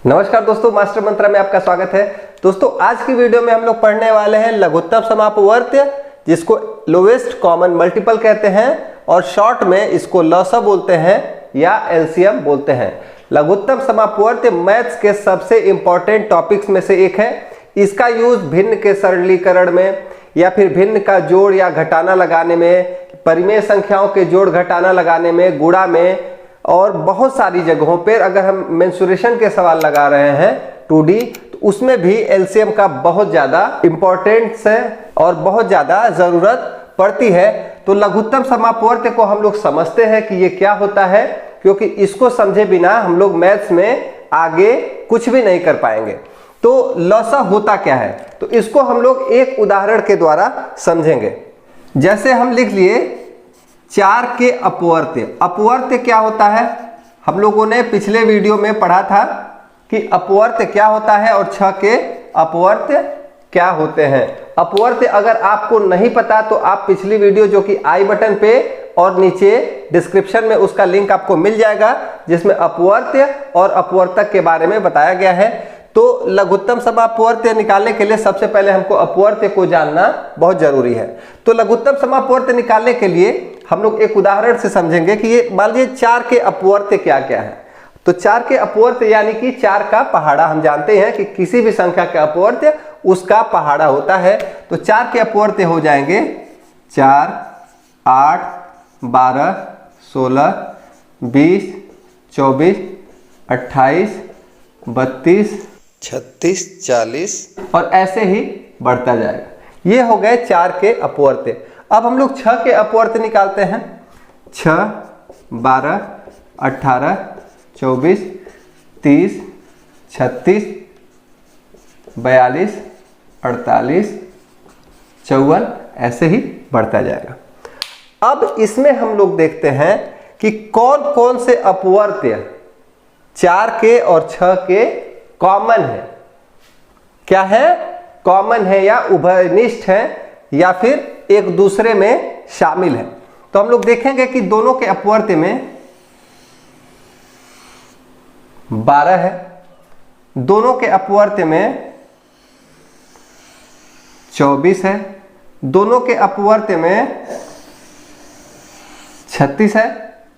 नमस्कार दोस्तों, मास्टर मंत्रा में आपका स्वागत है। दोस्तों आज की वीडियो में हम लोग पढ़ने वाले हैं लघुत्तम समापवर्त्य, जिसको लोवेस्ट कॉमन मल्टीपल कहते हैं और शॉर्ट में इसको लसा बोलते हैं या एलसीएम बोलते हैं। लघुत्तम समापवर्त्य मैथ्स के सबसे इंपॉर्टेंट टॉपिक्स में से एक है। इसका यूज भिन्न के सरलीकरण में या फिर भिन्न का जोड़ या घटाना लगाने में, परिमेय संख्याओं के जोड़ घटाना लगाने में, गुणा में और बहुत सारी जगहों पर अगर हम मेंसुरेशन के सवाल लगा रहे हैं 2D, तो उसमें भी एलसीएम का बहुत ज़्यादा इंपॉर्टेंस है और बहुत ज़्यादा ज़रूरत पड़ती है। तो लघुत्तम समापवर्त्य को हम लोग समझते हैं कि ये क्या होता है, क्योंकि इसको समझे बिना हम लोग मैथ्स में आगे कुछ भी नहीं कर पाएंगे। तो लसा होता क्या है, तो इसको हम लोग एक उदाहरण के द्वारा समझेंगे। जैसे हम लिख लिए 4 के अपवर्त्य। अपवर्त्य क्या होता है, हम लोगों ने पिछले वीडियो में पढ़ा था कि अपवर्त्य क्या होता है और 6 के अपवर्त्य क्या होते हैं। अपवर्त्य अगर आपको नहीं पता तो आप पिछली वीडियो जो कि आई बटन पे और नीचे डिस्क्रिप्शन में उसका लिंक आपको मिल जाएगा, जिसमें अपवर्त्य और अपवर्तक के बारे में बताया गया है। तो लघुत्तम समापवर्त्य निकालने के लिए सबसे पहले हमको अपवर्त्य को जानना बहुत जरूरी है। तो लघुत्तम समापवर्त्य निकालने के लिए हम लोग एक उदाहरण से समझेंगे कि ये मान लीजिए 4 के अपवर्त्य क्या क्या है। तो 4 के अपवर्त्य यानी कि 4 का पहाड़ा, हम जानते हैं कि किसी भी संख्या का अपवर्त्य उसका पहाड़ा होता है। तो 4 के अपवर्त्य हो जाएंगे 4, 8, 12, 16, 20, 24, 28, 32, 36, 40 और ऐसे ही बढ़ता जाएगा। ये हो गए 4 के अपवर्त्य। अब हम लोग 6 के अपवर्त्य निकालते हैं। 6, 12, 18, 24, 30, 36, 42, 48, 54 ऐसे ही बढ़ता जाएगा। अब इसमें हम लोग देखते हैं कि कौन कौन से अपवर्त्य 4 के और 6 के कॉमन है। क्या है? कॉमन है या उभयनिष्ठ है या फिर एक दूसरे में शामिल है। तो हम लोग देखेंगे कि दोनों के अपवर्त्य में 12 है, दोनों के अपवर्त्य में 24 है, दोनों के अपवर्त्य में 36 है।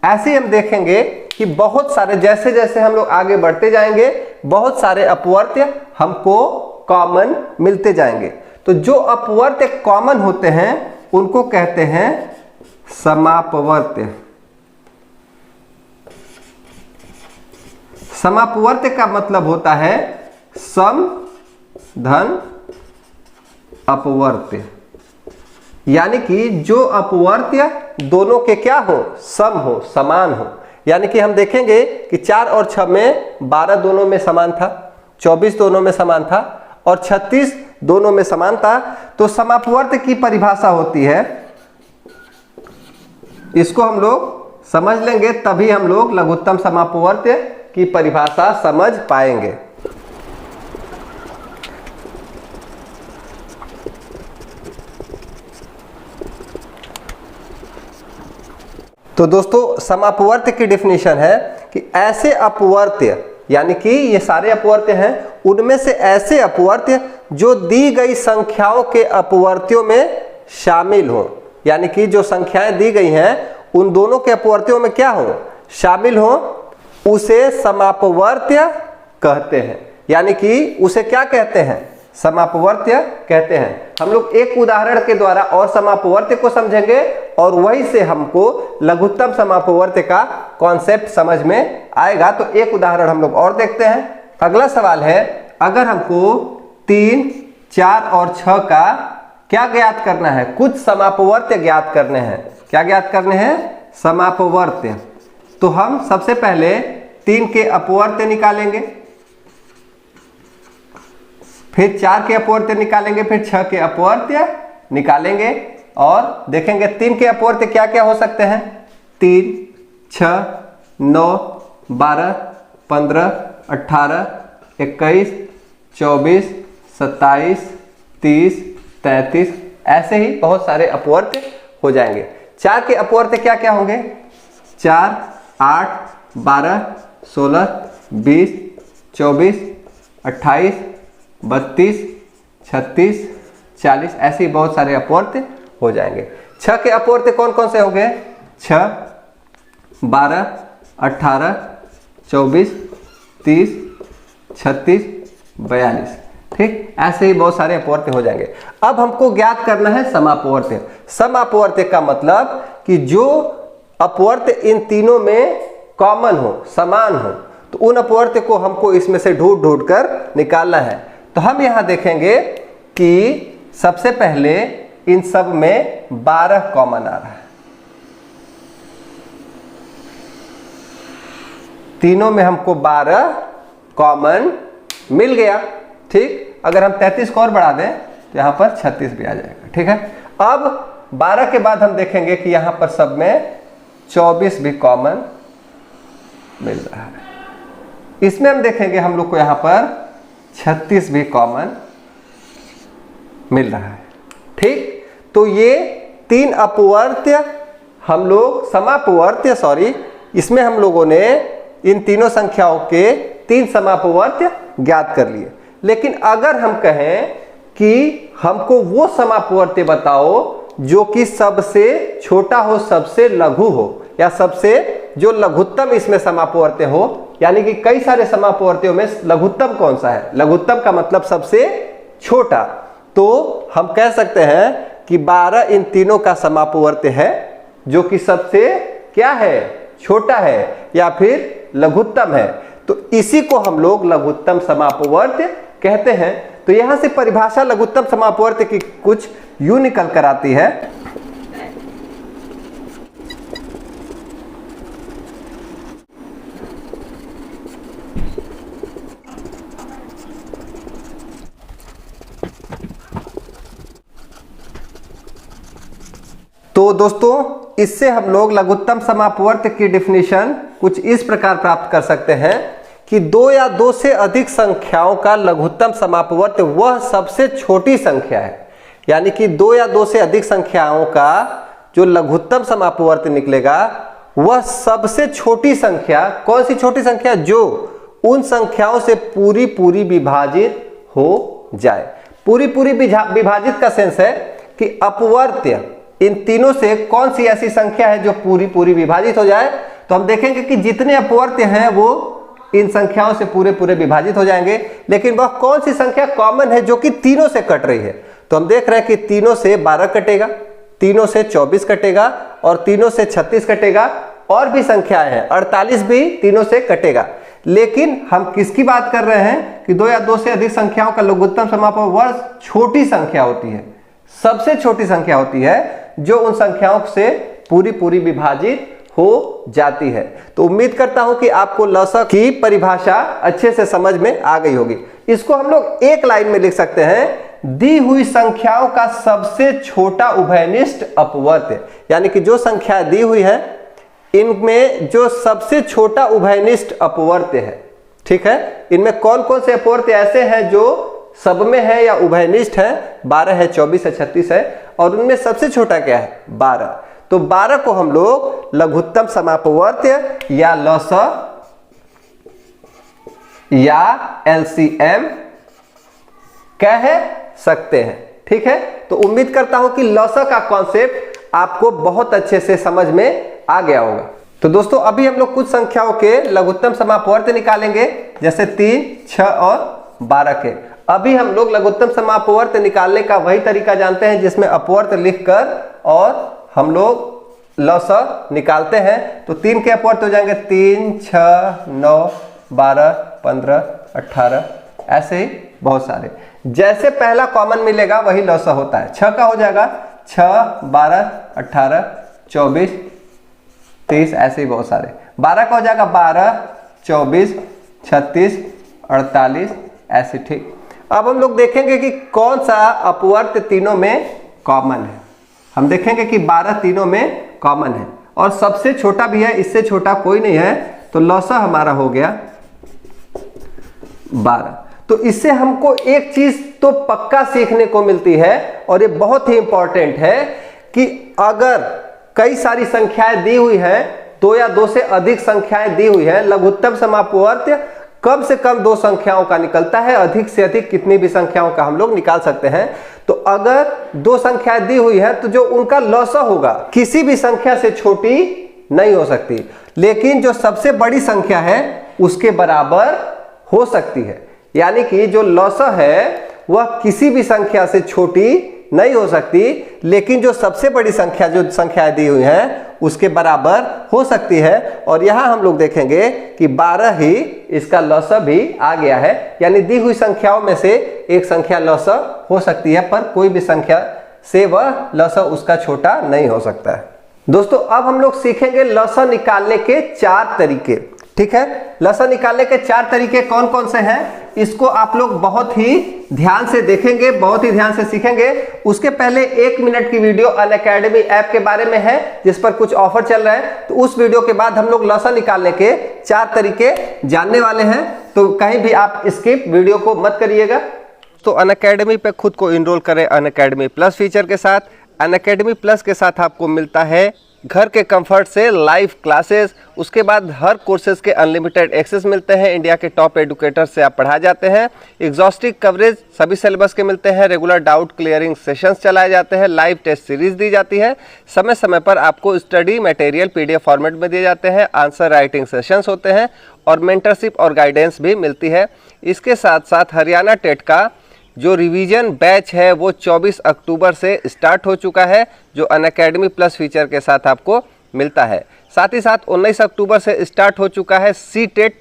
ऐसे ही हम देखेंगे कि बहुत सारे, जैसे जैसे हम लोग आगे बढ़ते जाएंगे बहुत सारे अपवर्त्य हमको कॉमन मिलते जाएंगे। तो जो अपवर्त्य कॉमन होते हैं उनको कहते हैं समापवर्त्य। समापवर्त्य का मतलब होता है सम धन अपवर्त्य, यानी कि जो अपवर्त्य दोनों के क्या हो, सम हो, समान हो। यानी कि हम देखेंगे कि 4 और 6 में 12 दोनों में समान था, 24 दोनों में समान था और 36 दोनों में समान था। तो समापवर्त्य की परिभाषा होती है, इसको हम लोग समझ लेंगे तभी हम लोग लघुत्तम समापवर्त्य की परिभाषा समझ पाएंगे। तो दोस्तों समापवर्त्य की डेफिनेशन है कि ऐसे अपवर्त्य, यानी कि ये सारे अपवर्त्य हैं, उनमें से ऐसे अपवर्त्य जो दी गई संख्याओं के अपवर्त्यों में शामिल हो। यानी कि जो संख्याएं दी गई हैं उन दोनों के अपवर्त्यों में क्या हो, शामिल हो, उसे समापवर्त्य कहते हैं। यानी कि उसे क्या कहते हैं, समापवर्त्य कहते हैं। हम लोग एक उदाहरण के द्वारा और समापवर्त्य को समझेंगे और वही से हमको लघुत्तम समापवर्त्य का कॉन्सेप्ट समझ में आएगा। तो एक उदाहरण हम लोग और देखते हैं। अगला सवाल है, अगर हमको 3, 4 और 6 का क्या ज्ञात करना है, कुछ समापवर्त्य ज्ञात करने हैं। क्या ज्ञात करने हैं? समापवर्त्य। तो हम सबसे पहले 3 के अपवर्त्य निकालेंगे, फिर 4 के अपवर्त्य निकालेंगे, फिर 6 के अपवर्त्य निकालेंगे और देखेंगे 3 के अपवर्त्य क्या क्या हो सकते हैं। 3, 6, 9, 12, 15, 18, 21, 24, 27, 30, 33 ऐसे ही बहुत सारे अपवर्त्य हो जाएंगे। 4 के अपवर्त्य क्या क्या होंगे? 4, 8, 12, 16, 20, 24, 28, 32, 36, 40 ऐसे ही बहुत सारे अपवर्त्य हो जाएंगे। 6 के अपवर्त्य कौन कौन से हो गए? 6, 12, 18, 24, 30, 36, 42। ठीक, ऐसे ही बहुत सारे अपवर्त्य हो जाएंगे। अब हमको ज्ञात करना है समापवर्त्य। समापवर्त्य का मतलब कि जो अपवर्त्य इन तीनों में कॉमन हो, समान हो, तो उन अपवर्त्य को हमको इसमें से ढूंढ ढूंढ कर निकालना है। तो हम यहां देखेंगे कि सबसे पहले इन सब में 12 कॉमन आ रहा है। तीनों में हमको 12 कॉमन मिल गया। ठीक, अगर हम 33 को और बढ़ा दें तो यहां पर 36 भी आ जाएगा। ठीक है, अब 12 के बाद हम देखेंगे कि यहां पर सब में 24 भी कॉमन मिल रहा है। इसमें हम देखेंगे हम लोग को यहां पर 36 भी कॉमन मिल रहा है। ठीक, तो ये 3 अपवर्त्य हम लोग समापवर्त्य इसमें हम लोगों ने इन तीनों संख्याओं के 3 समापवर्त्य ज्ञात कर लिए। लेकिन अगर हम कहें कि हमको वो समापवर्त्य बताओ जो कि सबसे छोटा हो, सबसे लघु हो, या सबसे जो लघुत्तम इसमें समापवर्त्य हो, यानी कि कई सारे समापवर्त्यों में लघुत्तम कौन सा है? लघुत्तम का मतलब सबसे छोटा। तो हम कह सकते हैं कि 12 इन तीनों का समापवर्त्य है जो कि सबसे क्या है? छोटा है या फिर लघुत्तम है। तो इसी को हम लोग लघुत्तम समापवर्त्य कहते हैं। तो यहां से परिभाषा लघुत्तम समापवर्त्य की कुछ यूं निकल कर आती है। तो दोस्तों, इससे हम लोग लघुत्तम समापवर्त्य की डेफिनेशन कुछ इस प्रकार प्राप्त कर सकते हैं कि 2 या 2 से अधिक संख्याओं का लघुत्तम समापवर्त्य वह सबसे छोटी संख्या है। यानी कि 2 या 2 से अधिक संख्याओं का जो लघुत्तम समापवर्त्य निकलेगा वह सबसे छोटी संख्या। कौन सी छोटी संख्या? जो उन संख्याओं से पूरी पूरी विभाजित हो जाए। पूरी पूरी विभाजित का सेंस है कि अपवर्त्य इन तीनों से कौन सी ऐसी संख्या है जो पूरी पूरी विभाजित हो जाए। तो हम देखेंगे कि जितने अपवर्त्य हैं वो इन संख्याओं से पूरे पूरे विभाजित हो जाएंगे। लेकिन वह कौन सी संख्या कॉमन है जो कि तीनों से कट रही है? तो हम देख रहे हैं कि तीनों से 12 कटेगा, तीनों से 24 कटेगा और तीनों से 36 कटेगा। और भी संख्याएं हैं, 48 भी तीनों से कटेगा। लेकिन हम किसकी बात कर रहे हैं कि 2 या 2 से अधिक संख्याओं का लघुत्तम समापवर्त्य छोटी संख्या होती है, सबसे छोटी संख्या होती है जो उन संख्याओं से पूरी पूरी विभाजित हो जाती है। तो उम्मीद करता हूं कि आपको लसक की परिभाषा अच्छे से समझ में आ गई होगी। इसको हम लोग एक लाइन में लिख सकते हैं, दी हुई संख्याओं का सबसे छोटा उभयनिष्ठ अपवर्त्य। यानी कि जो संख्या दी हुई है इनमें जो सबसे छोटा उभयनिष्ठ अपवर्त्य है। ठीक है, इनमें कौन कौन से अपवर्त्य ऐसे हैं जो सब में है या उभयनिष्ठ है? 12 है, 24 है, 36 है। और उनमें सबसे छोटा क्या है? 12। तो 12 को हम लोग लघुत्तम समापवर्त्य या लसक या LCM कह सकते हैं। ठीक है, तो उम्मीद करता हूं कि लसक का कॉन्सेप्ट आपको बहुत अच्छे से समझ में आ गया होगा। तो दोस्तों, अभी हम लोग कुछ संख्याओं के लघुत्तम समापवर्त्य निकालेंगे, जैसे 3, 6 और 12 के। अभी हम लोग लघुत्तम समापवर्त्य निकालने का वही तरीका जानते हैं जिसमें अपवर्त्य लिखकर और हम लोग लसक निकालते हैं। तो 3 के अपवर्त्य हो जाएंगे 3, 6, 9, 12, 15, 18, ऐसे ही बहुत सारे। जैसे पहला कॉमन मिलेगा वही लसक होता है। 6 का हो जाएगा 6, 12, 18, 24, 30, ऐसे ही बहुत सारे। 12 का हो जाएगा 12, 24, 36, 48, ऐसे। ठीक, अब हम लोग देखेंगे कि कौन सा अपवर्त्य तीनों में कॉमन है। हम देखेंगे कि 12 तीनों में कॉमन है और सबसे छोटा भी है, इससे छोटा कोई नहीं है। तो लसक हमारा हो गया 12। तो इससे हमको एक चीज तो पक्का सीखने को मिलती है और ये बहुत ही इंपॉर्टेंट है कि अगर कई सारी संख्याएं दी हुई हैं, 2 या 2 से अधिक संख्याएं दी हुई हैं, लघुत्तम समापवर्त्य कम से कम 2 संख्याओं का निकलता है, अधिक से अधिक कितनी भी संख्याओं का हम लोग निकाल सकते हैं। तो अगर 2 संख्याएं दी हुई है तो जो उनका लॉसा होगा किसी भी संख्या से छोटी नहीं हो सकती, लेकिन जो सबसे बड़ी संख्या है उसके बराबर हो सकती है। यानी कि जो लॉसा है वह किसी भी संख्या से छोटी नहीं हो सकती, लेकिन जो सबसे बड़ी संख्या जो संख्याएं दी हुई हैं उसके बराबर हो सकती है। और यहां हम लोग देखेंगे कि 12 ही इसका लॉसा भी आ गया है, यानी दी हुई संख्याओं में से एक संख्या लॉसा हो सकती है, पर कोई भी संख्या से वह लॉसा उसका छोटा नहीं हो सकता है। दोस्तों अब हम लोग सीखेंगे लॉसा निकालने के 4 तरीके। ठीक है, लॉसा निकालने के 4 तरीके कौन कौन से हैं इसको आप लोग बहुत ही ध्यान से देखेंगे, बहुत ही ध्यान से सीखेंगे। उसके पहले 1 मिनट की वीडियो अनअकैडमी ऐप के बारे में है जिस पर कुछ ऑफर चल रहा है, तो उस वीडियो के बाद हम लोग लॉसा निकालने के 4 तरीके जानने वाले हैं, तो कहीं भी आप स्किप वीडियो को मत करिएगा। तो अनअकैडमी पे खुद को इनरोल करें अनअकैडमी प्लस फीचर के साथ। अनअकैडमी प्लस के साथ आपको मिलता है घर के कंफर्ट से लाइव क्लासेस, उसके बाद हर कोर्सेज के अनलिमिटेड एक्सेस मिलते हैं, इंडिया के टॉप एडुकेटर से आप पढ़ा जाते हैं, एग्जॉस्टिव कवरेज सभी सिलेबस के मिलते हैं, रेगुलर डाउट क्लियरिंग सेशंस चलाए जाते हैं, लाइव टेस्ट सीरीज दी जाती है, समय समय पर आपको स्टडी मटेरियल पीडीएफ फॉर्मेट में दिए जाते हैं, आंसर राइटिंग सेशंस होते हैं और मेंटरशिप और गाइडेंस भी मिलती है। इसके साथ साथ हरियाणा टेट का जो रिवीजन बैच है वो 24 अक्टूबर से स्टार्ट हो चुका है, जो अनअकैडमी प्लस फीचर के साथ आपको मिलता है। साथ ही साथ 19 अक्टूबर से स्टार्ट हो चुका है सी-टेट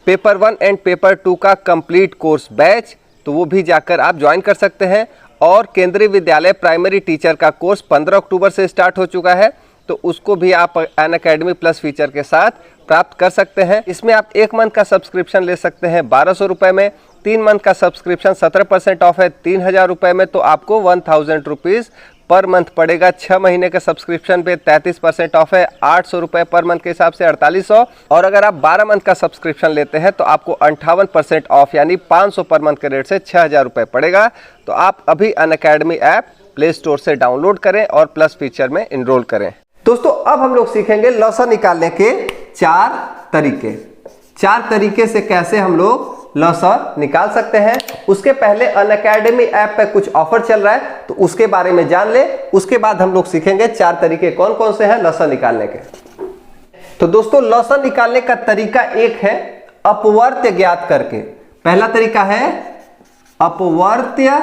पेपर 1 एंड पेपर 2 का कंप्लीट कोर्स बैच, तो वो भी जाकर आप ज्वाइन कर सकते हैं। और केंद्रीय विद्यालय प्राइमरी टीचर का कोर्स 15 अक्टूबर से स्टार्ट हो चुका है, तो उसको भी आप अनअकैडमी प्लस फीचर के साथ प्राप्त कर सकते हैं। इसमें आप 1 मंथ का सब्सक्रिप्शन ले सकते हैं 1200 रुपये में, 3 मंथ का सब्सक्रिप्शन 17% ऑफ है 3000 रुपये में, तो आपको 1000 रुपीज़ पर मंथ पड़ेगा। 6 महीने के सब्सक्रिप्शन पे 33% ऑफ है 800 रुपये पर मंथ के हिसाब से 4800, और अगर आप 12 मंथ का सब्सक्रिप्शन लेते हैं तो आपको 58% ऑफ यानी 500 पर मंथ के रेट से 6000 रुपये पड़ेगा। तो आप अभी अनअकैडमी ऐप प्ले स्टोर से डाउनलोड करें और प्लस फीचर में इनरोल करें। दोस्तों अब हम लोग सीखेंगे लॉसा निकालने के 4 तरीके। 4 तरीके से कैसे हम लोग लॉसा निकाल सकते हैं। उसके पहले अनअकैडमी ऐप पे कुछ ऑफर चल रहा है, तो उसके बारे में जान ले। उसके बाद हम लोग सीखेंगे 4 तरीके कौन कौन से हैं लॉसा निकालने के। तो दोस्तों लॉसा निकालने का तरीका एक है अपवर्त्य ज्ञात करके। पहला तरीका है अपवर्त्य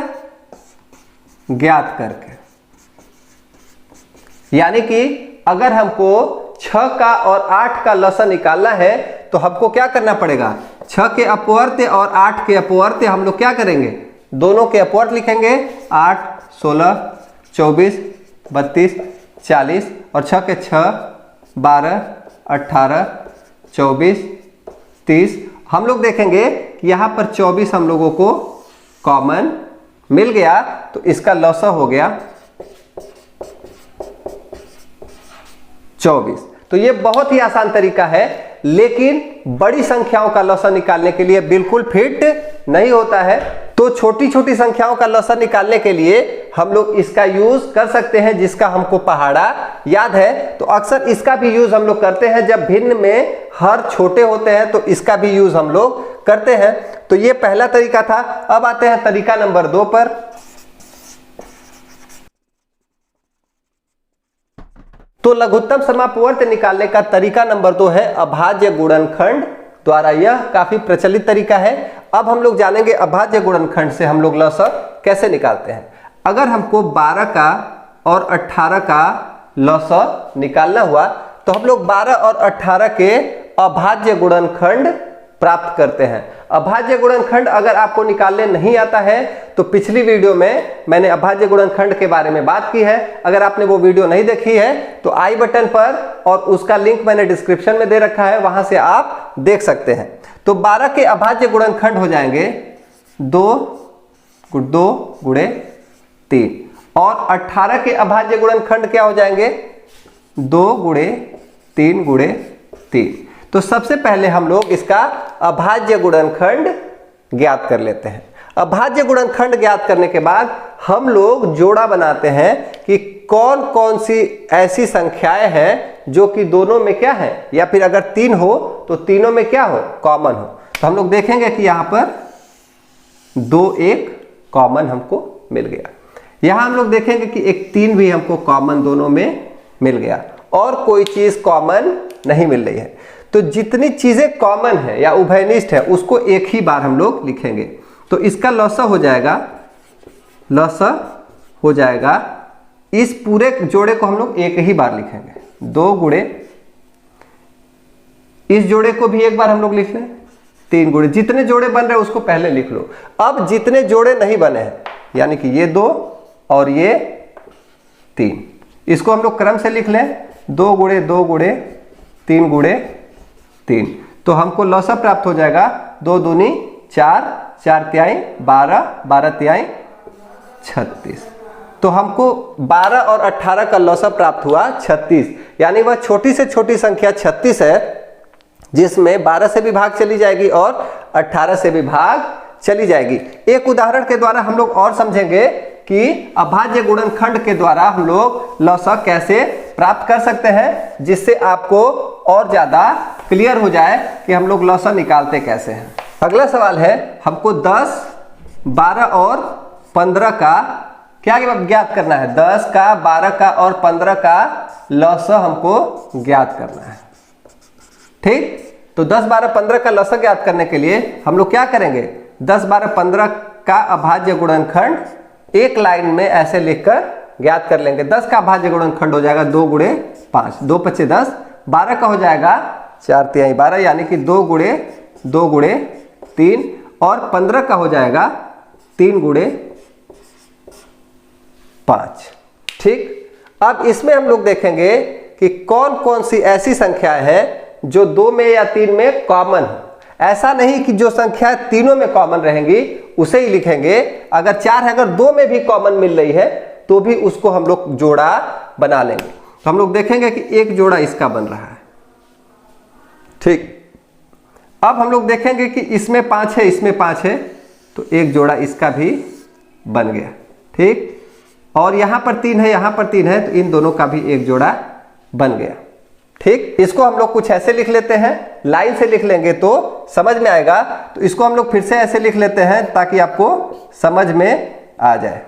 ज्ञात करके, यानी कि अगर हमको 6 का और 8 का लॉसा निकालना है तो हमको क्या करना पड़ेगा, 6 के अपवर्त्य और 8 के अपवर्त्य हम लोग क्या करेंगे, दोनों के अपवर्त्य लिखेंगे। 8 16 24 32 40 और 6 के 6 12 18 24 30। हम लोग देखेंगे कि यहाँ पर 24 हम लोगों को कॉमन मिल गया, तो इसका लॉसा हो गया 24। तो ये बहुत ही आसान तरीका है, लेकिन बड़ी संख्याओं का लॉसा निकालने के लिए बिल्कुल फिट नहीं होता है। तो छोटी छोटी संख्याओं का लॉसा निकालने के लिए हम लोग इसका यूज कर सकते हैं, जिसका हमको पहाड़ा याद है। तो अक्सर इसका भी यूज हम लोग करते हैं जब भिन्न में हर छोटे होते हैं, तो इसका भी यूज हम लोग करते हैं। तो ये पहला तरीका था। अब आते हैं तरीका नंबर 2 पर। तो लघुत्तम समापवर्त्य निकालने का तरीका नंबर 2 है अभाज्य गुणनखंड द्वारा। यह काफी प्रचलित तरीका है। अब हम लोग जानेंगे अभाज्य गुणनखंड से हम लोग लॉसा कैसे निकालते हैं। अगर हमको 12 का और 18 का लॉसा निकालना हुआ, तो हम लोग 12 और 18 के अभाज्य गुणनखंड प्राप्त करते हैं। अभाज्य गुणनखंड अगर आपको निकालने नहीं आता है, तो पिछली वीडियो में मैंने अभाज्य गुणनखंड के बारे में बात की है। अगर आपने वो वीडियो नहीं देखी है तो आई बटन पर, और उसका लिंक मैंने डिस्क्रिप्शन में दे रखा है, वहां से आप देख सकते हैं। तो 12 के अभाज्य गुणनखंड हो जाएंगे 2 गुणे 3, और 18 के अभाज्य गुणनखंड क्या हो जाएंगे 2 गुणे 3 गुणे 3। तो सबसे पहले हम लोग इसका अभाज्य गुणनखंड ज्ञात कर लेते हैं। अभाज्य गुणनखंड ज्ञात करने के बाद हम लोग जोड़ा बनाते हैं कि कौन कौन सी ऐसी संख्याएं हैं जो कि दोनों में क्या है, या फिर अगर 3 हो तो तीनों में क्या हो, कॉमन हो। तो हम लोग देखेंगे कि यहाँ पर 2 1 कॉमन हमको मिल गया। यहाँ हम लोग देखेंगे कि एक 3 भी हमको कॉमन दोनों में मिल गया और कोई चीज कॉमन नहीं मिल रही है। तो जितनी चीजें कॉमन है या उभयनिष्ठ है उसको एक ही बार हम लोग लिखेंगे। तो इसका लॉसा हो जाएगा, लॉसा हो जाएगा, इस पूरे जोड़े को हम लोग एक ही बार लिखेंगे, 2 गुणे, इस जोड़े को भी एक बार हम लोग लिख लें, 3 गुणे, जितने जोड़े बन रहे हैं उसको पहले लिख लो। अब जितने जोड़े नहीं बने हैं यानी कि ये 2 और ये 3, इसको हम लोग क्रम से लिख लें, 2 गुणे 2 गुणे 3 गुणे 3। तो हमको लौसा प्राप्त हो जाएगा 2 दूनी 4, 4 तिहाई 12, 12 तिहाई 36। तो हमको 12 और 18 का लौसा प्राप्त हुआ 36, यानी वह छोटी से छोटी संख्या 36 है जिसमें 12 से भी भाग चली जाएगी और 18 से भी भाग चली जाएगी। एक उदाहरण के द्वारा हम लोग और समझेंगे कि अभाज्य गुणनखंड के द्वारा हम लोग लौसा कैसे प्राप्त कर सकते हैं, जिससे आपको और ज्यादा क्लियर हो जाए कि हम लोग लौसा निकालते कैसे हैं। अगला सवाल है, हमको 10, 12 और 15 का क्या ज्ञात करना है। 10 का, 12 का और 15 का लौसा हमको ज्ञात करना है। ठीक, तो 10, 12, 15 का लौसा ज्ञात करने के लिए हम लोग क्या करेंगे, 10, 12, 15 का अभाज्य गुणनखंड एक लाइन में ऐसे लिखकर ज्ञात कर लेंगे। 10 का अभाज्य गुणनखंड हो जाएगा 2 गुणे 5, 2 5 10। 12 का हो जाएगा 4 तिहाई 12, यानी कि 2 गुणे 2 गुणे 3। और 15 का हो जाएगा 3 गुणे 5। ठीक, अब इसमें हम लोग देखेंगे कि कौन कौन सी ऐसी संख्याएं हैं जो 2 में या 3 में कॉमन हो। ऐसा नहीं कि जो संख्या तीनों में कॉमन रहेंगी उसे ही लिखेंगे। अगर 4 है, अगर 2 में भी कॉमन मिल रही है तो भी उसको हम लोग जोड़ा बना लेंगे। तो हम लोग देखेंगे कि एक जोड़ा इसका बन रहा है। ठीक, अब हम लोग देखेंगे कि इसमें 5 है, इसमें 5 है, तो एक जोड़ा इसका भी बन गया। ठीक, और यहां पर 3 है, यहां पर 3 है, तो इन दोनों का भी एक जोड़ा बन गया। ठीक, इसको हम लोग कुछ ऐसे लिख लेते हैं, लाइन से लिख लेंगे तो समझ में आएगा। तो इसको हम लोग फिर से ऐसे लिख लेते हैं ताकि आपको समझ में आ जाए।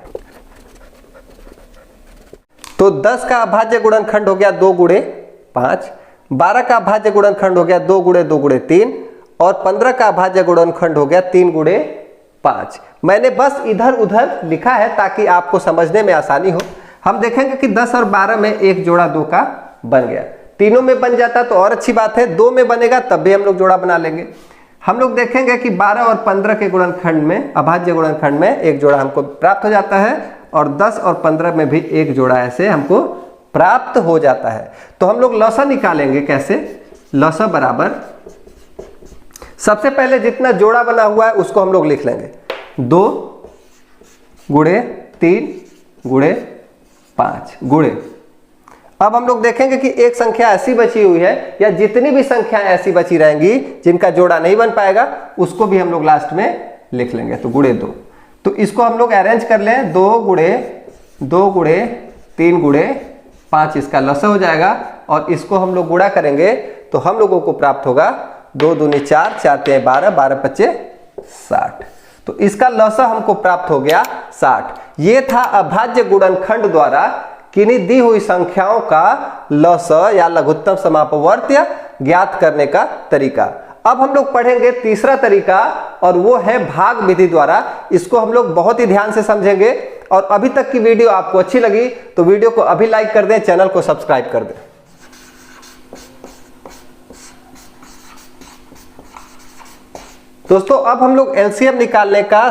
तो 10 का अभाज्य गुणनखंड हो गया 2 गुणे 5, 12 का अभाज्य गुणनखंड हो गया 2 गुणे 2 गुणे 3 और 15 का अभाज्य गुणनखंड हो गया 3 गुणे 5। मैंने बस इधर उधर लिखा है ताकि आपको समझने में आसानी हो। हम देखेंगे कि 10 और 12 में एक जोड़ा 2 का बन गया, तीनों में बन जाता तो और अच्छी बात है, 2 में बनेगा तब भी हम लोग जोड़ा बना लेंगे। हम लोग देखेंगे कि 12 और 15 के गुणनखंड में, अभाज्य गुणनखंड में एक जोड़ा हमको प्राप्त हो जाता है और 10 और 15 में भी एक जोड़ा ऐसे हमको प्राप्त हो जाता है। तो हम लोग लौसा निकालेंगे कैसे। लौसा बराबर, सबसे पहले जितना जोड़ा बना हुआ है उसको हम लोग लिख लेंगे, 2 गुणे 3 गुणे 5 गुणे। अब हम लोग देखेंगे कि एक संख्या ऐसी बची हुई है या जितनी भी संख्याएं ऐसी बची रहेंगी जिनका जोड़ा नहीं बन पाएगा उसको भी हम लोग लास्ट में लिख लेंगे, तो गुणे 2। तो इसको हम लोग अरेंज कर लें, 2 गुणे 2 गुणे 3 गुणे 5 इसका लसा हो जाएगा और इसको हम लोग गुणा करेंगे तो हम लोगों को प्राप्त होगा 2 दूनी 4, 4 तिहाई 12, 12 पच्चे 60। तो इसका लसा हमको प्राप्त हो गया 60। ये था अभाज्य गुणनखंड द्वारा किन्हीं दी हुई संख्याओं का लसा या लघुत्तम समापवर्त्य ज्ञात करने का तरीका। अब हम लोग पढ़ेंगे तीसरा तरीका और वो है भाग विधि द्वारा। इसको हम लोग बहुत ही ध्यान से समझेंगे और अभी तक की वीडियो आपको अच्छी लगी तो वीडियो को अभी लाइक कर दें, चैनल को सब्सक्राइब कर दें। दोस्तों अब हम लोग एलसीएम निकालने का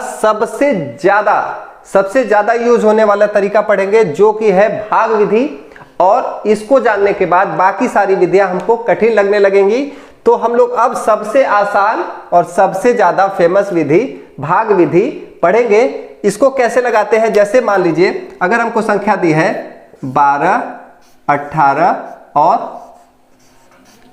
सबसे ज्यादा यूज होने वाला तरीका पढ़ेंगे जो कि है भाग विधि। और इसको जानने के बाद बाकी सारी विधियां हमको कठिन लगने लगेंगी। तो हम लोग अब सबसे आसान और सबसे ज्यादा फेमस विधि भाग विधि पढ़ेंगे। इसको कैसे लगाते हैं, जैसे मान लीजिए अगर हमको संख्या दी है 12, 18 और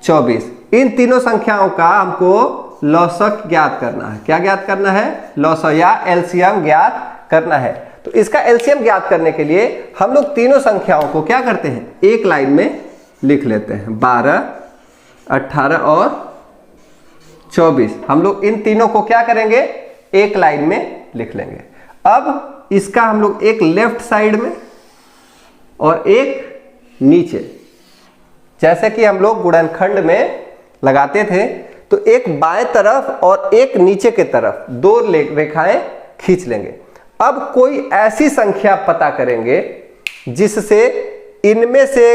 24, इन तीनों संख्याओं का हमको लौसक ज्ञात करना है। क्या ज्ञात करना है, लौसक या एलसीएम ज्ञात करना है। तो इसका एलसीएम ज्ञात करने के लिए हम लोग तीनों संख्याओं को क्या करते हैं, एक लाइन में लिख लेते हैं, 12, 18 और 24। हम लोग इन तीनों को क्या करेंगे, एक लाइन में लिख लेंगे। अब इसका हम लोग एक लेफ्ट साइड में और एक नीचे, जैसे कि हम लोग गुणनखंड में लगाते थे, तो एक बाएं तरफ और एक नीचे के तरफ दो रेखाएं खींच लेंगे। अब कोई ऐसी संख्या पता करेंगे जिससे इनमें से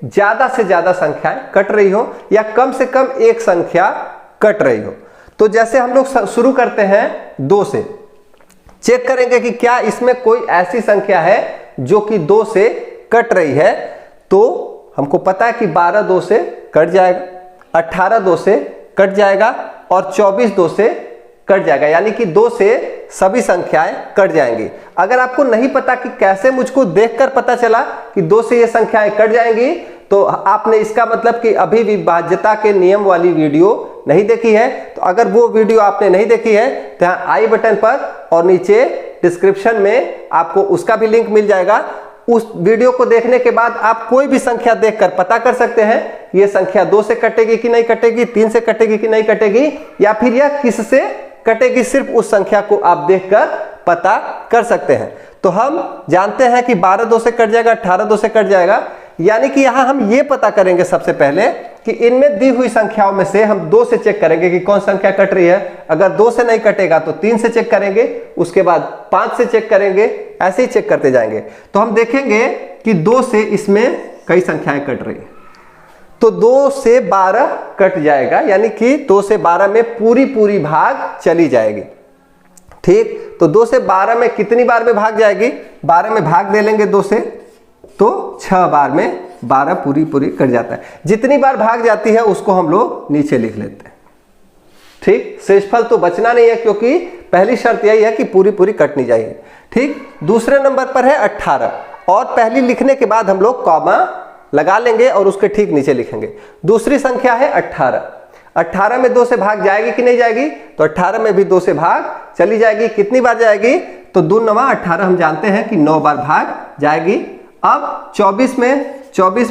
ज्यादा संख्याएं कट रही हो या कम से कम एक संख्या कट रही हो। तो जैसे हम लोग शुरू करते हैं 2 से, चेक करेंगे कि क्या इसमें कोई ऐसी संख्या है जो कि 2 से कट रही है। तो हमको पता है कि 12 2 से कट जाएगा, 18 2 से कट जाएगा और 24 2 से कट जाएगा, यानी कि 2 से सभी संख्याएं कट जाएंगी। अगर आपको नहीं पता कि कैसे मुझको देखकर पता चला कि 2 से ये संख्याएं कट जाएंगी, तो आपने इसका मतलब कि अभी विभाज्यता के नियम वाली वीडियो नहीं देखी है। तो अगर वो वीडियो आपने नहीं देखी है तो यहाँ आई बटन पर और नीचे डिस्क्रिप्शन में आपको उसका भी लिंक मिल जाएगा। उस वीडियो को देखने के बाद आप कोई भी संख्या देखकर पता कर सकते हैं ये संख्या 2 से कटेगी कि नहीं कटेगी, 3 से कटेगी कि नहीं कटेगी, या फिर यह किससे कटेगी, सिर्फ उस संख्या को आप देखकर पता कर सकते हैं। तो हम जानते हैं कि 12 2 से कट जाएगा, 18 2 से कट जाएगा, यानी कि यहां हम ये पता करेंगे सबसे पहले कि इनमें दी हुई संख्याओं में से हम 2 से चेक करेंगे कि कौन संख्या कट रही है। अगर 2 से नहीं कटेगा तो 3 से चेक करेंगे, उसके बाद 5 से चेक करेंगे, ऐसे ही चेक करते जाएंगे। तो हम देखेंगे कि 2 से इसमें कई संख्याएं कट रही है, तो 2 से 12 कट जाएगा, यानी कि 2 से 12 में पूरी भाग चली जाएगी। ठीक, तो 2 से 12 में कितनी बार में भाग जाएगी, 12 में भाग दे लेंगे 2 से, तो 6 बार में 12 पूरी कट जाता है। जितनी बार भाग जाती है उसको हम लोग नीचे लिख लेते हैं। ठीक, शेषफल तो बचना नहीं है, क्योंकि पहली शर्त यही है कि पूरी कटनी चाहिए। ठीक, दूसरे नंबर पर है 18, और पहली लिखने के बाद हम लोग कॉमा लगा लेंगे और उसके ठीक नीचे लिखेंगे। दूसरी संख्या है 18। 18 में 2 से भाग जाएगी कि नहीं जाएगी, तो 18 में भी 2 से भाग चली जाएगी। कितनी बार जाएगी, तो 2 9 18, हम जानते हैं कि 9 बार भाग जाएगी। अब 24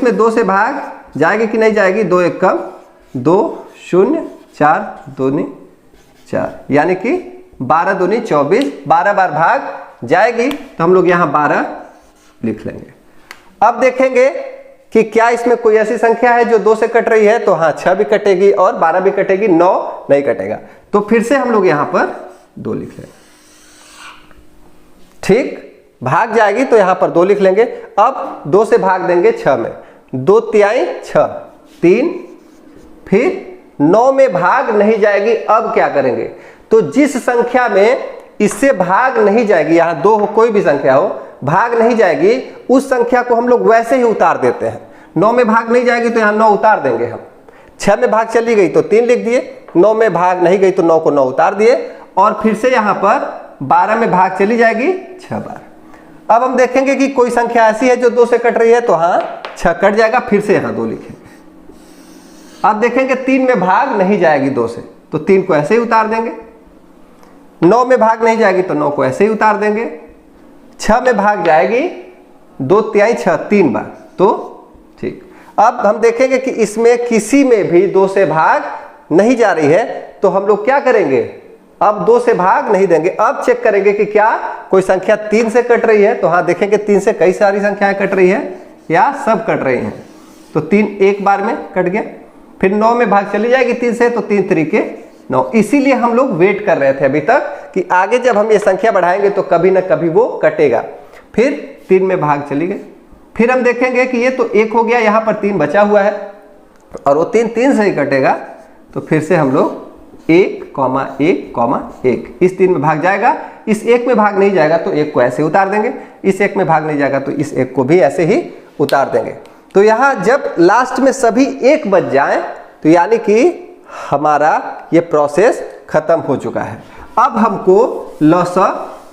में 2 से भाग जाएगी कि नहीं जाएगी, 2 1 कम 2 0 4 2 4, यानी कि 12 दूनी 24, 12 बार भाग जाएगी। तो हम लोग यहां 12 लिख लेंगे। अब देखेंगे कि क्या इसमें कोई ऐसी संख्या है जो 2 से कट रही है, तो हाँ 6 भी कटेगी और 12 भी कटेगी, 9 नहीं कटेगा। तो फिर से हम लोग यहां पर 2 लिख लेंगे। ठीक, भाग जाएगी तो यहां पर 2 लिख लेंगे। अब 2 से भाग देंगे 6 में, 2 तिहाई 6 3, फिर 9 में भाग नहीं जाएगी। अब क्या करेंगे, तो जिस संख्या में इससे भाग नहीं जाएगी, यहां 2 हो कोई भी संख्या हो, भाग नहीं जाएगी, उस संख्या को हम लोग वैसे ही उतार देते हैं। 9 में भाग नहीं जाएगी तो यहां 9 उतार देंगे हम। 6 में भाग चली गई तो 3 लिख दिए, 9 में भाग नहीं गई तो 9 को 9 उतार दिए, और फिर से यहां पर 12 में भाग चली जाएगी 6 बार। अब हम देखेंगे कि कोई संख्या ऐसी है जो 2 से कट रही है, तो हाँ 6 कट जाएगा, फिर से यहां 2 लिखेंगे। अब देखेंगे 3 में भाग नहीं जाएगी 2 से, तो 3 को ऐसे ही उतार देंगे। 9 में भाग नहीं जाएगी तो 9 को ऐसे ही उतार देंगे। 6 में भाग जाएगी 2 तिहाई 6 3 बार, तो ठीक। अब हम देखेंगे कि इसमें किसी में भी 2 से भाग नहीं जा रही है, तो हम लोग क्या करेंगे, अब 2 से भाग नहीं देंगे। अब चेक करेंगे कि क्या कोई संख्या 3 से कट रही है, तो हाँ देखेंगे 3 से कई सारी संख्याएं कट रही है या सब कट रही हैं। तो 3 एक बार में कट गया, फिर 9 में भाग चली जाएगी 3 से, तो 3 3 9। इसीलिए हम लोग वेट कर रहे थे अभी तक कि आगे जब हम ये संख्या बढ़ाएंगे तो कभी ना कभी वो कटेगा। फिर 3 में भाग चली गई, फिर हम देखेंगे कि ये तो 1 हो गया, यहां पर 3 बचा हुआ है और वो 3 से ही कटेगा। तो फिर से हम लोग 1 1 इस 3 में भाग जाएगा, इस 1 में भाग नहीं जाएगा तो 1 को ऐसे उतार देंगे, इस 1 में भाग नहीं जाएगा तो इस 1 को भी ऐसे ही उतार देंगे। तो यहां जब लास्ट में सभी 1 बच जाए तो यानी कि हमारा ये प्रोसेस खत्म हो चुका है। अब हमको लसा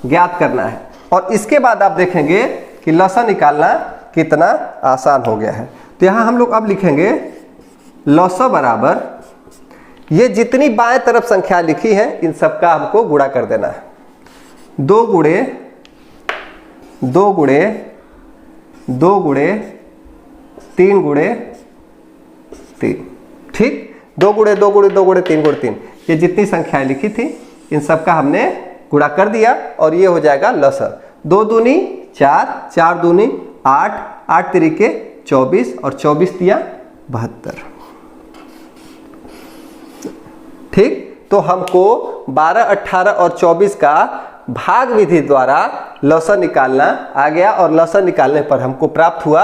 ज्ञात करना है, और इसके बाद आप देखेंगे कि लसा निकालना कितना आसान हो गया है। तो यहां हम लोग अब लिखेंगे लसा बराबर, ये जितनी बाएं तरफ संख्या लिखी है इन सबका हमको गुणा कर देना है। 2 गुणे 2 गुणे 2 गुणे 3 गुणे 3। ठीक, 2 गुणे 2 गुणे 2 गुणे 3 गुणे 3, ये जितनी संख्याएं लिखी थी इन सब का हमने गुणा कर दिया और ये हो जाएगा लसर। 2 दूनी 4, 4 दूनी 8, 8 तिरिके 24 और 24 दिया 72। ठीक, तो हमको 12, 18 और 24 का भाग विधि द्वारा लसर निकालना आ गया और लसर निकालने पर हमको प्राप्त हुआ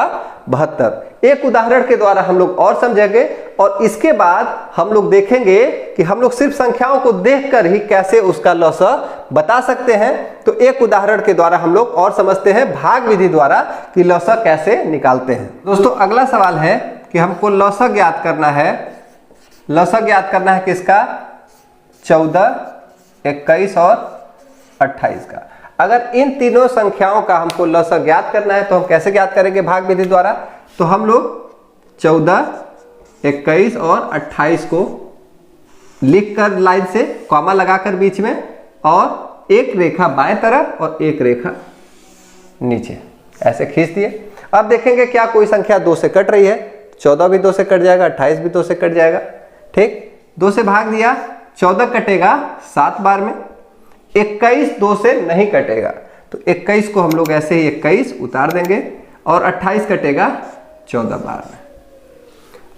72। एक उदाहरण के द्वारा हम लोग और समझेंगे और इसके बाद हम लोग देखेंगे कि हम लोग सिर्फ संख्याओं को देखकर ही कैसे उसका लसर बता सकते हैं। तो एक उदाहरण के द्वारा हम लोग और समझते हैं भाग विधि द्वारा कि लसर कैसे निकालते हैं। दोस्तों अगला सवाल है कि हमको लसर ज्ञात करना है। लसर ज्ञात करना है किसका? 14, 21 और 28 का। अगर इन तीनों संख्याओं का हमको लसर ज्ञात करना है तो हम कैसे ज्ञात करेंगे भाग विधि द्वारा? तो हम लोग 14, 21 और 28 को लिखकर लाइन से कॉमा लगाकर बीच में और एक रेखा बाएं तरफ और एक रेखा नीचे ऐसे खींच दिए। अब देखेंगे क्या कोई संख्या 2 से कट रही है। 14 भी 2 से कट जाएगा, 28 भी 2 से कट जाएगा। ठीक, 2 से भाग दिया, 14 कटेगा 7 बार में, 21 2 से नहीं कटेगा तो 21 को हम लोग ऐसे ही 21 उतार देंगे और 28 कटेगा 14 बार में।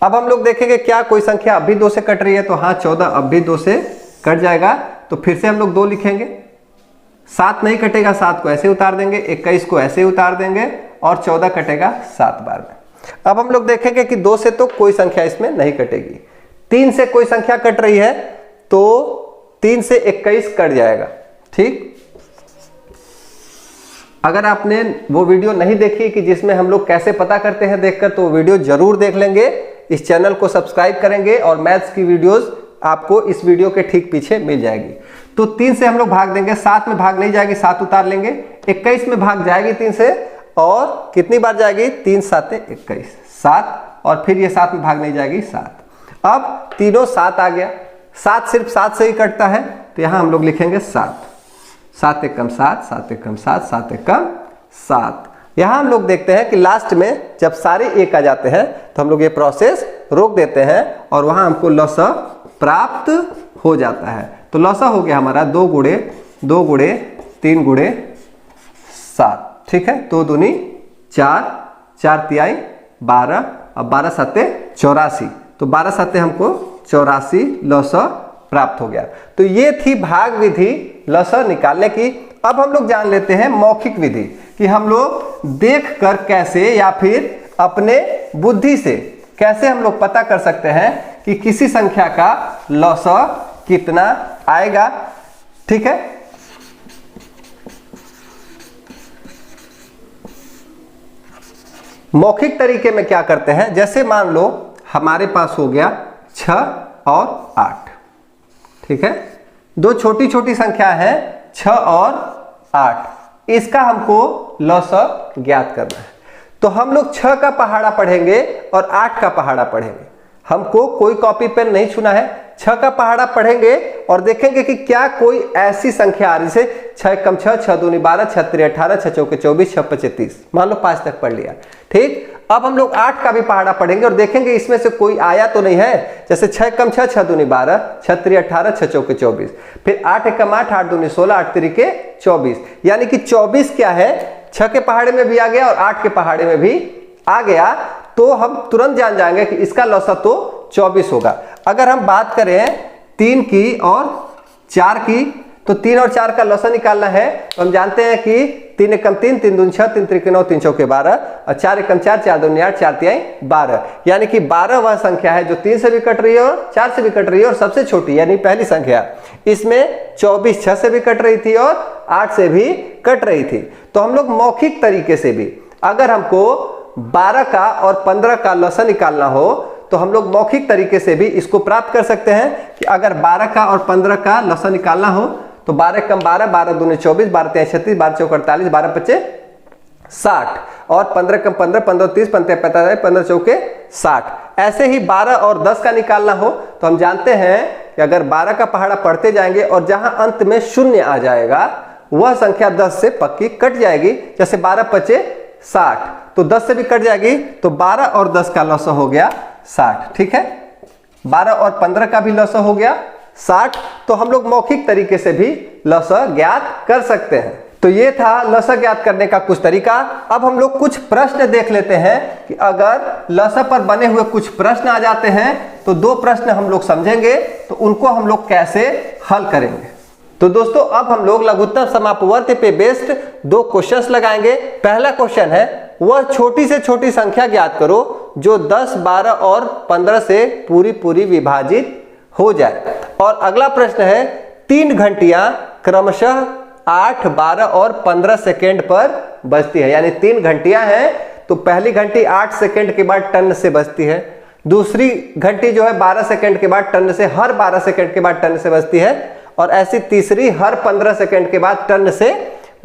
अब हम लोग देखेंगे क्या कोई संख्या अब भी 2 से कट रही है। तो हाँ, 14 अब भी 2 से कट जाएगा तो फिर से हम लोग 2 लिखेंगे। 7 नहीं कटेगा, 7 को ऐसे उतार देंगे, 21 को ऐसे उतार देंगे और 14 कटेगा 7 बार में। अब हम लोग देखेंगे कि 2 से तो कोई संख्या इसमें नहीं कटेगी। 3 से कोई संख्या कट रही है तो 3 से 21 कट जाएगा। ठीक, अगर आपने वो वीडियो नहीं देखी कि जिसमें हम लोग कैसे पता करते हैं देखकर, तो वीडियो जरूर देख लेंगे। इस चैनल को सब्सक्राइब करेंगे और मैथ्स की वीडियोस आपको इस वीडियो के ठीक पीछे मिल जाएगी। तो 3 से हम लोग भाग देंगे, 7 में भाग नहीं जाएगी, 7 उतार लेंगे। 21 में भाग जाएगी 3 से और कितनी बार जाएगी? 3 7 21, 7 और फिर ये 7 में भाग नहीं जाएगी 7। अब तीनों 7 आ गया। 7 सिर्फ 7 से ही कटता है तो यहां हम लोग लिखेंगे 7। 7 एकम 7, 7 एकम 7, 7 एकम 7। यहां हम लोग देखते हैं कि लास्ट में जब सारे 1 आ जाते हैं तो हम लोग ये प्रोसेस रोक देते हैं और वहां हमको लसर प्राप्त हो जाता है। तो लसर हो गया हमारा 2 गुणे 2 गुणे 3 गुणे 7। ठीक है, 2 दूनी 4, 4 तिहाई 12 और 12 सत्ते 84। तो 12 सत्ते हमको 84 लसर प्राप्त हो गया। तो ये थी भाग विधि लसर निकालने की। अब हम लोग जान लेते हैं मौखिक विधि कि हम लोग देखकर कैसे या फिर अपने बुद्धि से कैसे हम लोग पता कर सकते हैं कि किसी संख्या का लसर कितना आएगा। ठीक है, मौखिक तरीके में क्या करते हैं, जैसे मान लो हमारे पास हो गया 6 और 8। ठीक है, 2 छोटी छोटी संख्या है 6 और 8। इसका हमको लसर ज्ञात करना है। तो हम लोग 6 का पहाड़ा पढ़ेंगे और 8 का पहाड़ा पढ़ेंगे। हमको कोई कॉपी पेन नहीं छूना है। 6 का पहाड़ा पढ़ेंगे और देखेंगे कि क्या कोई ऐसी संख्या आ रही है, 6 कम 6, 6 दूनी 12, 6 तिरी 18, 6 चौके 24, 6 पचे 30। मान लो 5 तक पढ़ लिया। ठीक, अब हम लोग 8 का भी पहाड़ा पढ़ेंगे और देखेंगे इसमें से कोई आया तो नहीं है। जैसे 6 कम 6, 6 दूनी 12, 6 तिरी 18, 6 चौके 24, फिर 8 एकम 8, 8 दूनी 16, 8 तिरी के 24। यानी कि 24 क्या है, 6 के पहाड़े में भी आ गया और 8 के पहाड़े में भी आ गया। तो हम तुरंत जान जाएंगे कि इसका लसर तो 24 होगा। अगर हम बात करें 3 की और 4 की, तो 3 और 4 का लसर निकालना है तो हम जानते हैं कि 3 एकम 3, 3 दूनी 6, 3 त्रिक 9, 3 चौके 12 और 4 एकम 4, 4 दूनी 8, 4 तिहाई 12। यानी कि 12 वह संख्या है जो 3 से भी कट रही है और 4 से भी कट रही है और सबसे छोटी यानी पहली संख्या। इसमें 24 6 से भी कट रही थी और 8 से भी कट रही थी। तो हम लोग मौखिक तरीके से भी अगर हमको 12 का और 15 का लसर निकालना हो तो हम लोग मौखिक तरीके से भी इसको प्राप्त कर सकते हैं कि अगर 12 का और 15 का लसर निकालना हो तो 12 कम 12, 12 दूनी 24, 12 तिहाई 36, 12 चौके 48, 12 पचे 60 और 15 कम 15, 15 30, 15 45, 15 चौके 60। ऐसे ही 12 और 10 का निकालना हो तो हम जानते हैं कि अगर 12 का पहाड़ा पढ़ते जाएंगे और जहां अंत में 0 आ जाएगा वह संख्या 10 से पक्की कट जाएगी। जैसे 12 पचे 60 तो 10 से भी कट जाएगी। तो 12 और 10 का लसर हो गया 60। ठीक है, 12 और 15 का भी लसर हो गया 60, तो हम लोग मौखिक तरीके से भी लसा ज्ञात कर सकते हैं। तो ये था लसा ज्ञात करने का कुछ तरीका। अब हम लोग कुछ प्रश्न देख लेते हैं कि अगर लसा पर बने हुए कुछ प्रश्न आ जाते हैं तो दो प्रश्न हम लोग समझेंगे, तो उनको हम लोग कैसे हल करेंगे। तो दोस्तों अब हम लोग लघुत्तम समापवर्त्य पे बेस्ड दो क्वेश्चंस लगाएंगे। पहला क्वेश्चन है, वह छोटी से छोटी संख्या ज्ञात करो जो 10, 12 और 15 से पूरी विभाजित हो जाए। और अगला प्रश्न है, 3 घंटियां क्रमशः 8, 12 और 15 सेकेंड पर बजती है। यानी 3 घंटियां हैं तो पहली घंटी 8 सेकेंड के बाद टन से बजती है, दूसरी घंटी जो है 12 सेकेंड के बाद टन से, हर 12 सेकेंड के बाद टन से बजती है, और ऐसी तीसरी हर 15 सेकेंड के बाद टन से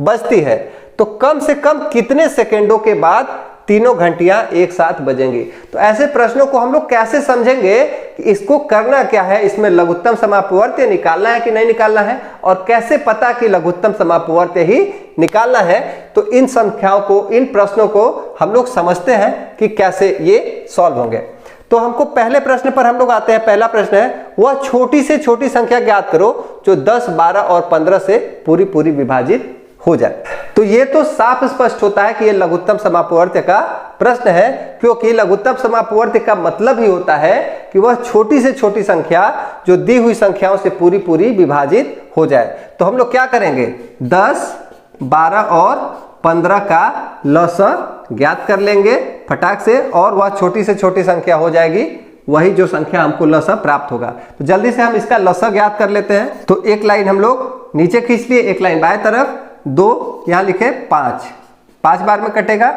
बजती है। तो कम से कम कितने सेकेंडों के बाद तीनों घंटियां एक साथ बजेंगी। तो ऐसे प्रश्नों को हम लोग कैसे समझेंगे कि इसको करना क्या है, इसमें लघुत्तम समापवर्त्य निकालना है कि नहीं निकालना है, और कैसे पता कि लघुत्तम समापवर्त्य ही निकालना है। तो इन संख्याओं को, इन प्रश्नों को हम लोग समझते हैं कि कैसे ये सॉल्व होंगे। तो हमको पहले प्रश्न पर हम लोग आते हैं। पहला प्रश्न है, वह छोटी से छोटी संख्या ज्ञात करो जो 10, 12 और 15 से पूरी विभाजित हो जाए। तो ये तो साफ स्पष्ट होता है कि ये लघुत्तम समापवर्त्य का प्रश्न है, क्योंकि लघुत्तम समापवर्त्य का मतलब ही होता है कि वह छोटी से छोटी संख्या जो दी हुई संख्याओं से पूरी विभाजित हो जाए। तो हम लोग क्या करेंगे, 10, 12 और 15 का लसा ज्ञात कर लेंगे फटाक से, और वह छोटी से छोटी संख्या हो जाएगी वही जो संख्या हमको लसा प्राप्त होगा। तो जल्दी से हम इसका लसा ज्ञात कर लेते हैं। तो एक लाइन हम लोग नीचे खींच लिए, एक लाइन बाएं तरफ, 2 यहां लिखे 5 बार में कटेगा,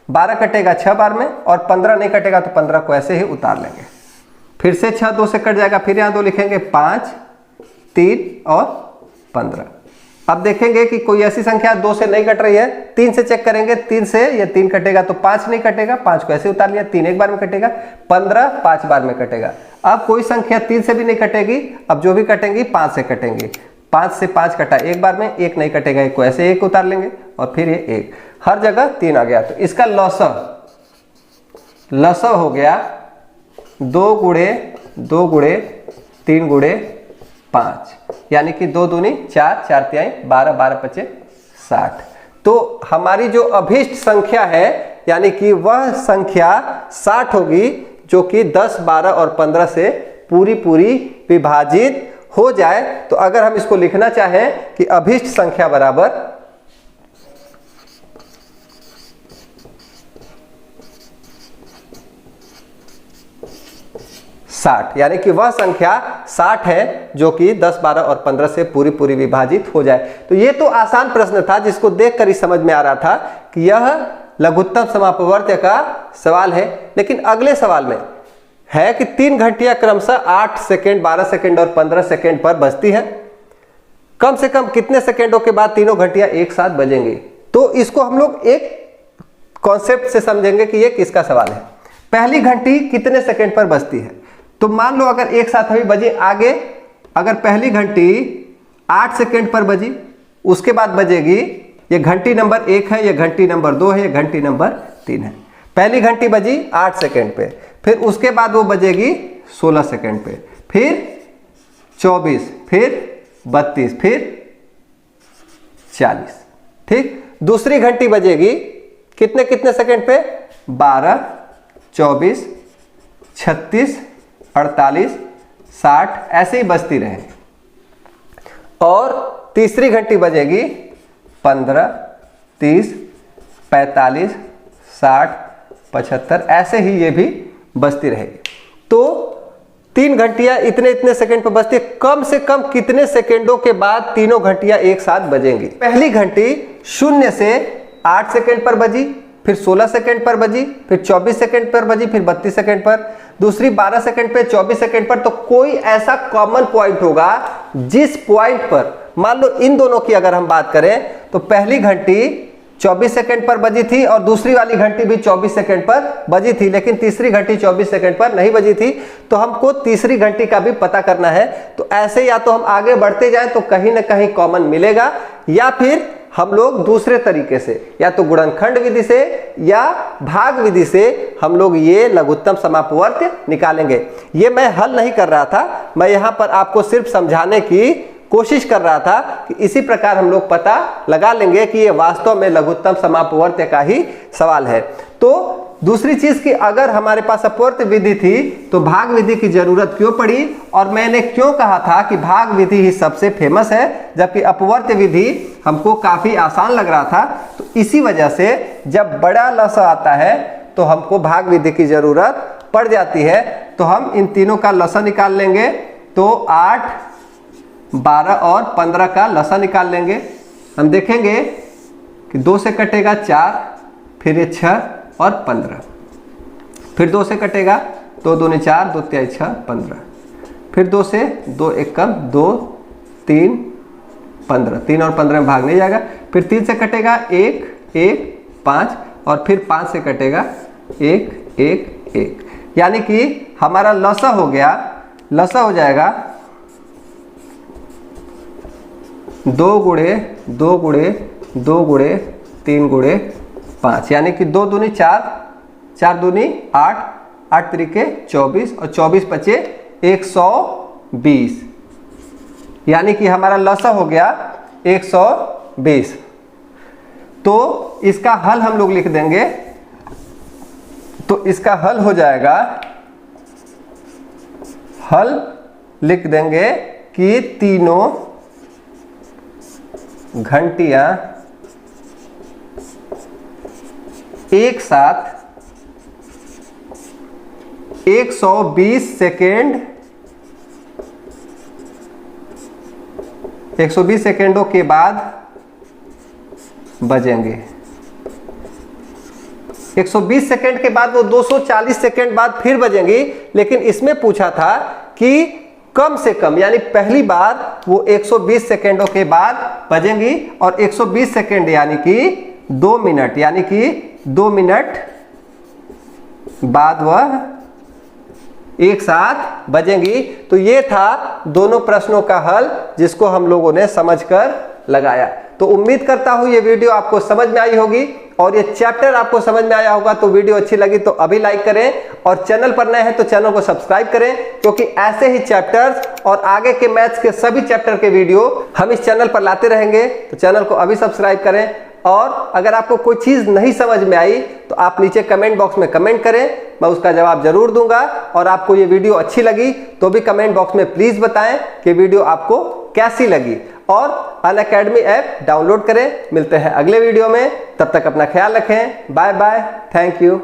12 कटेगा 6 बार में, और 15 नहीं कटेगा तो 15 को ऐसे ही उतार लेंगे। फिर से 6 2 से कट जाएगा, फिर यहां 2 लिखेंगे, 5, 3 और 15। अब देखेंगे कि कोई ऐसी संख्या 2 से नहीं कट रही है, 3 से चेक करेंगे, 3 से ये 3 कटेगा तो 5 नहीं कटेगा, 5 को ऐसे उतार लिया, 3 एक बार में कटेगा, 15 5 बार में कटेगा। अब कोई संख्या 3 से भी नहीं कटेगी, अब जो भी कटेंगी 5 से कटेंगी, 5 से 5 कटा एक बार में, 1 नहीं कटेगा, 1 को ऐसे 1 उतार लेंगे, और फिर ये 1, हर जगह 3 आ गया। तो इसका लसा हो गया 2 गुणे 2 गुणे 3 गुणे 5, यानी कि 2 दूनी 4, 4 तिहाई 12, 12 पचे 60। तो हमारी जो अभीष्ट संख्या है, यानी कि वह संख्या 60 होगी जो कि 10, 12 और 15 से पूरी विभाजित हो जाए। तो अगर हम इसको लिखना चाहें कि अभीष्ट संख्या बराबर 60, यानी कि वह संख्या 60 है जो कि 10, 12 और 15 से पूरी विभाजित हो जाए। तो ये तो आसान प्रश्न था जिसको देखकर ही समझ में आ रहा था कि यह लघुत्तम समापवर्त्य का सवाल है। लेकिन अगले सवाल में है कि 3 घंटियां क्रमशः 8 सेकेंड, 12 सेकेंड और 15 सेकेंड पर बजती है। कम से कम कितने सेकेंडों के बाद तीनों घंटियां एक साथ बजेंगी। तो इसको हम लोग एक कॉन्सेप्ट से समझेंगे कि ये किसका सवाल है। पहली घंटी कितने सेकेंड पर बजती है, तो मान लो अगर एक साथ अभी बजे आगे, अगर पहली घंटी 8 सेकेंड पर बजी, उसके बाद बजेगी, ये घंटी नंबर 1 है, ये घंटी नंबर 2 है, ये घंटी नंबर 3 है। पहली घंटी बजी 8 सेकेंड पे, फिर उसके बाद वो बजेगी 16 सेकेंड पे, फिर 24, फिर 32, फिर 40। ठीक, दूसरी घंटी बजेगी कितने सेकेंड पे, 12, 24, 36, 48, 60, ऐसे ही बजती रहेगी। और तीसरी घंटी बजेगी 15, 30, 45, 60, 75, ऐसे ही ये भी बजती रहेगी। तो 3 घंटियां इतने सेकंड पर बजती है। कम से कम कितने सेकंडों के बाद तीनों घंटियां एक साथ बजेंगी। पहली घंटी 0 से 8 सेकंड पर बजी, फिर 16 सेकंड पर बजी, फिर 24 सेकंड पर बजी, फिर 32 सेकंड पर, दूसरी 12 सेकंड पे, 24 सेकंड पर। तो कोई ऐसा कॉमन पॉइंट होगा जिस पॉइंट पर, मान लो इन दोनों की अगर हम बात करें, तो पहली घंटी 24 सेकंड पर बजी थी और दूसरी वाली घंटी भी 24 सेकंड पर बजी थी, लेकिन तीसरी घंटी 24 सेकंड पर नहीं बजी थी। तो हमको तीसरी घंटी का भी पता करना है। तो ऐसे या तो हम आगे बढ़ते जाएं तो कहीं ना कहीं कॉमन मिलेगा, या फिर हम लोग दूसरे तरीके से, या तो गुणनखंड विधि से या भाग विधि से हम लोग ये लघुत्तम समापवर्त्य निकालेंगे। ये मैं हल नहीं कर रहा था, मैं यहाँ पर आपको सिर्फ समझाने की कोशिश कर रहा था कि इसी प्रकार हम लोग पता लगा लेंगे कि ये वास्तव में लघुत्तम समापवर्त्य का ही सवाल है। तो दूसरी चीज कि अगर हमारे पास अपवर्त्य विधि थी तो भाग विधि की जरूरत क्यों पड़ी, और मैंने क्यों कहा था कि भाग विधि ही सबसे फेमस है जबकि अपवर्त्य विधि हमको काफी आसान लग रहा था। तो इसी वजह से जब बड़ा लसा आता है तो हमको भाग विधि की जरूरत पड़ जाती है। तो हम इन तीनों का लसा निकाल लेंगे, तो 8, 12 और 15 का लसा निकाल लेंगे। हम देखेंगे कि 2 से कटेगा 4, फिर ये 6 और 15, फिर 2 से कटेगा 2 दूनी 4, 2 तिहाई 6, 15, फिर 2 से 2 1 कम 2 3 15, 3 और 15 में भाग नहीं जाएगा। फिर 3 से कटेगा 1 1 5 और फिर 5 से कटेगा 1 1 1, यानी कि हमारा लसा हो गया, लसा हो जाएगा 2 गुणे 2 गुणे 2 गुणे 3 गुणे 5, यानी कि 2 दूनी 4, 4 दूनी 8, 8 तरीके 24 और 24 बचे 120, यानी कि हमारा लसा हो गया 120। तो इसका हल हम लोग लिख देंगे, तो इसका हल हो जाएगा, हल लिख देंगे कि तीनों घंटियां एक साथ 120 सेकेंड 120 सेकेंडों के बाद बजेंगे। 120 सेकेंड के बाद वो 240 सेकेंड बाद फिर बजेंगी, लेकिन इसमें पूछा था कि कम से कम, यानी पहली बार वो 120 सेकेंडों के बाद बजेंगी और 120 सेकेंड यानी कि 2 मिनट, यानी कि 2 मिनट बाद वह एक साथ बजेंगी। तो ये था दोनों प्रश्नों का हल जिसको हम लोगों ने समझकर लगाया। तो उम्मीद करता हूं ये वीडियो आपको समझ में आई होगी और ये चैप्टर आपको समझ में आया होगा। तो वीडियो अच्छी लगी तो अभी लाइक करें और चैनल पर नए हैं तो चैनल को सब्सक्राइब करें, क्योंकि ऐसे ही चैप्टर्स और आगे के मैथ्स के सभी चैप्टर के वीडियो हम इस चैनल पर लाते रहेंगे। तो चैनल को अभी सब्सक्राइब करें, और अगर आपको कोई चीज नहीं समझ में आई तो आप नीचे कमेंट बॉक्स में कमेंट करें, मैं उसका जवाब जरूर दूंगा। और आपको ये वीडियो अच्छी लगी तो भी कमेंट बॉक्स में प्लीज बताएं कि वीडियो आपको कैसी लगी, और अनअकैडमी ऐप डाउनलोड करें। मिलते हैं अगले वीडियो में, तब तक अपना ख्याल रखें। Bye bye, thank you.